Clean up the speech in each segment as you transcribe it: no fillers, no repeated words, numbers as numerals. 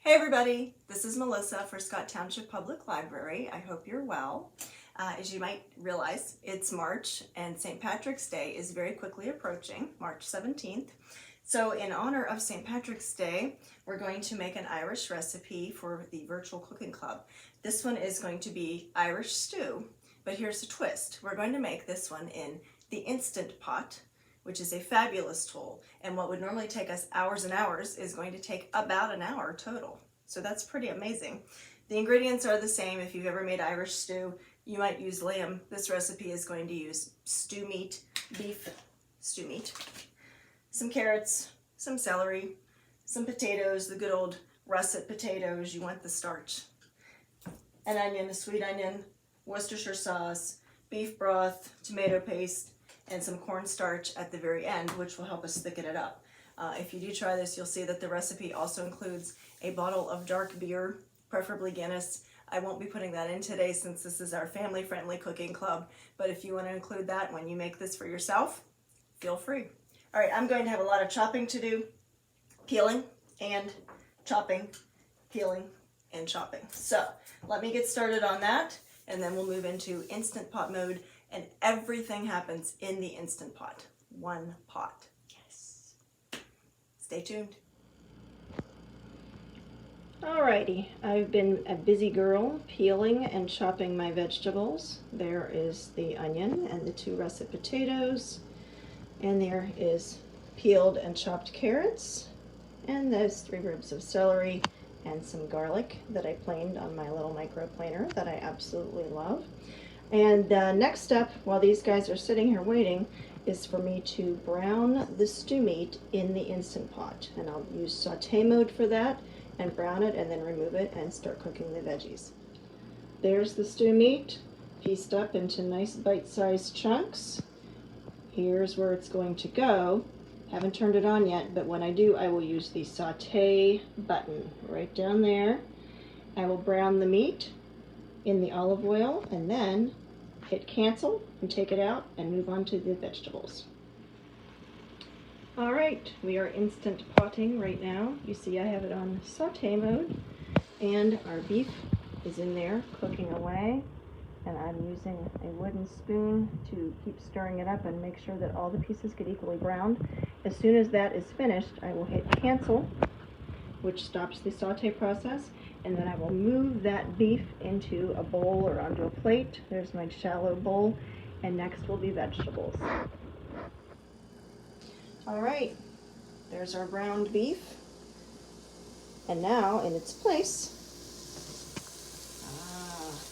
Hey everybody, this is Melissa for Scott Township Public Library. I hope you're well. As you might realize, it's March and St. Patrick's Day is very quickly approaching, March 17th. So in honor of St. Patrick's Day, we're going to make an Irish recipe for the virtual cooking club. This one is going to be Irish stew, but here's a twist. We're going to make this one in the Instant Pot, which is a fabulous tool. And what would normally take us hours and hours is going to take about an hour total. So that's pretty amazing. The ingredients are the same. If you've ever made Irish stew, you might use lamb. This recipe is going to use stew meat, beef stew meat, some carrots, some celery, some potatoes, the good old russet potatoes. You want the starch. An onion, a sweet onion, Worcestershire sauce, beef broth, tomato paste, and some cornstarch at the very end, which will help us thicken it up. If you do try this, you'll see that the recipe also includes a bottle of dark beer, preferably Guinness. I won't be putting that in today since this is our family-friendly cooking club, but if you want to include that when you make this for yourself, feel free. All right, I'm going to have a lot of chopping to do, peeling and chopping, peeling and chopping. So let me get started on that, and then we'll move into Instant Pot mode. And everything happens in the Instant Pot. One pot. Yes. Stay tuned. Alrighty, I've been a busy girl peeling and chopping my vegetables. There is the onion and the 2 russet potatoes. And there is peeled and chopped carrots. And those 3 ribs of celery and some garlic that I planed on my little micro planer that I absolutely love. And next step, while these guys are sitting here waiting, is for me to brown the stew meat in the Instant Pot. And I'll use saute mode for that and brown it and then remove it and start cooking the veggies. There's the stew meat, pieced up into nice bite-sized chunks. Here's where it's going to go. Haven't turned it on yet, but when I do, I will use the saute button right down there. I will brown the meat in the olive oil and then hit cancel and take it out and move on to the vegetables. All right, we are instant potting right now. You see I have it on saute mode and our beef is in there cooking away, and I'm using a wooden spoon to keep stirring it up and make sure that all the pieces get equally browned. As soon as that is finished, I will hit cancel, which stops the saute process, and then I will move that beef into a bowl or onto a plate. There's my shallow bowl, and next will be vegetables. All right, there's our browned beef, and now in its place,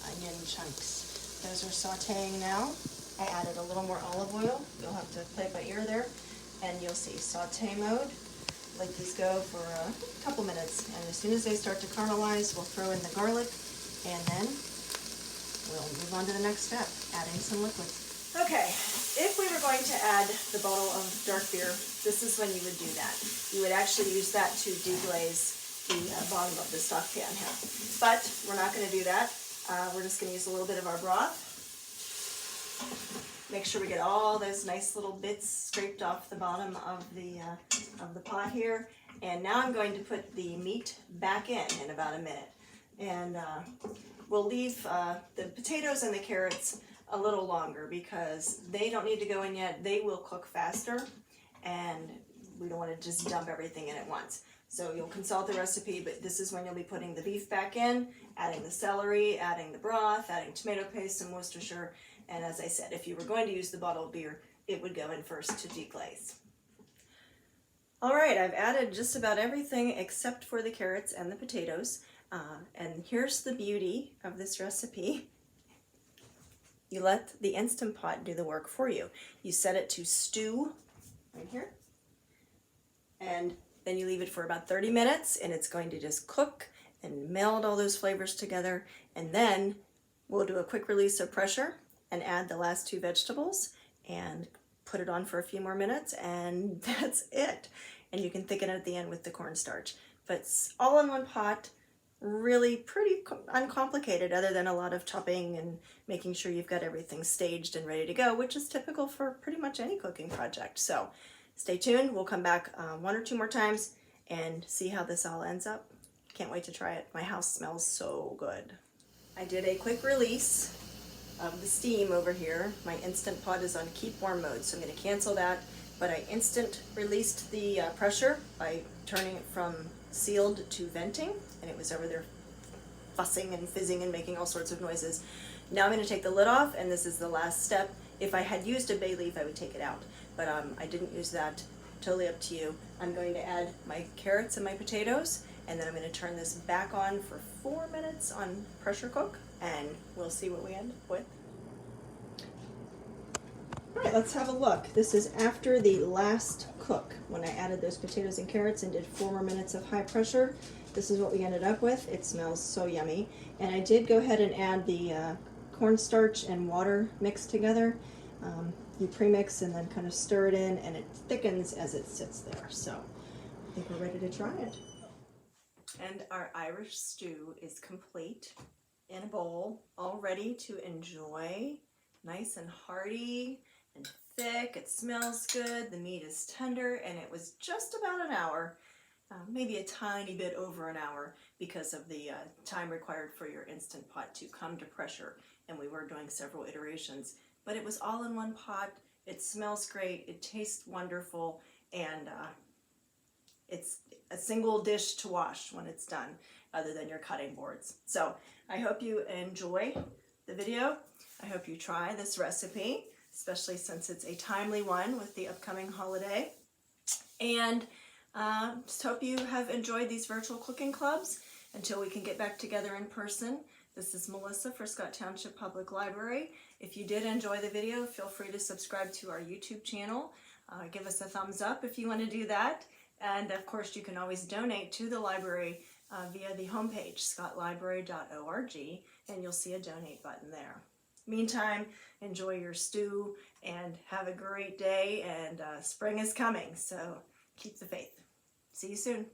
onion chunks. Those are sauteing now. I added a little more olive oil. You'll have to play it by ear there, and you'll see saute mode. Let these go for a couple minutes, and as soon as they start to caramelize, we'll throw in the garlic, and then we'll move on to the next step, adding some liquids. Okay, if we were going to add the bottle of dark beer, this is when you would do that. You would actually use that to deglaze the bottom of the stock pan here. But we're not going to do that. We're just going to use a little bit of our broth. Make sure we get all those nice little bits scraped off the bottom of the pot here. And now I'm going to put the meat back in about a minute. And we'll leave the potatoes and the carrots a little longer because they don't need to go in yet. They will cook faster, and we don't want to just dump everything in at once. So you'll consult the recipe, but this is when you'll be putting the beef back in, adding the celery, adding the broth, adding tomato paste, some Worcestershire. And as I said, if you were going to use the bottle of beer, it would go in first to deglaze. All right, I've added just about everything except for the carrots and the potatoes. And here's the beauty of this recipe. You let the Instant Pot do the work for you. You set it to stew right here, and then you leave it for about 30 minutes, and it's going to just cook and meld all those flavors together. And then we'll do a quick release of pressure and add the last 2 vegetables and put it on for a few more minutes, and that's it. And you can thicken it at the end with the cornstarch. But it's all in one pot, really pretty uncomplicated other than a lot of chopping and making sure you've got everything staged and ready to go, which is typical for pretty much any cooking project. So stay tuned. We'll come back 1 or 2 more times and see how this all ends up. Can't wait to try it. My house smells so good. I did a quick release of the steam over here. My Instant Pot is on keep warm mode, so I'm going to cancel that. But I instant released the pressure by turning it from sealed to venting, and it was over there fussing and fizzing and making all sorts of noises. Now I'm going to take the lid off, and this is the last step. If I had used a bay leaf, I would take it out, but I didn't use that. Totally up to you. I'm going to add my carrots and my potatoes, and then I'm going to turn this back on for 4 minutes on pressure cook, and we'll see what we end up with. All right, let's have a look. This is after the last cook, when I added those potatoes and carrots and did 4 more minutes of high pressure. This is what we ended up with. It smells so yummy. And I did go ahead and add the cornstarch and water mixed together. You premix and then kind of stir it in, and it thickens as it sits there. So I think we're ready to try it. And our Irish stew is complete in a bowl, all ready to enjoy. Nice and hearty and thick. It smells good. The meat is tender, and it was just about an hour, maybe a tiny bit over an hour, because of the time required for your Instant Pot to come to pressure. And we were doing several iterations, but it was all in one pot. It smells great. It tastes wonderful, and it's a single dish to wash when it's done, other than your cutting boards. So I hope you enjoy the video. I hope you try this recipe, especially since it's a timely one with the upcoming holiday. And just hope you have enjoyed these virtual cooking clubs until we can get back together in person. This is Melissa for Scott Township Public Library. If you did enjoy the video, feel free to subscribe to our YouTube channel. Give us a thumbs up if you want to do that. And of course, you can always donate to the library via the homepage, scottlibrary.org, and you'll see a donate button there. Meantime, enjoy your stew and have a great day, and spring is coming, so keep the faith. See you soon.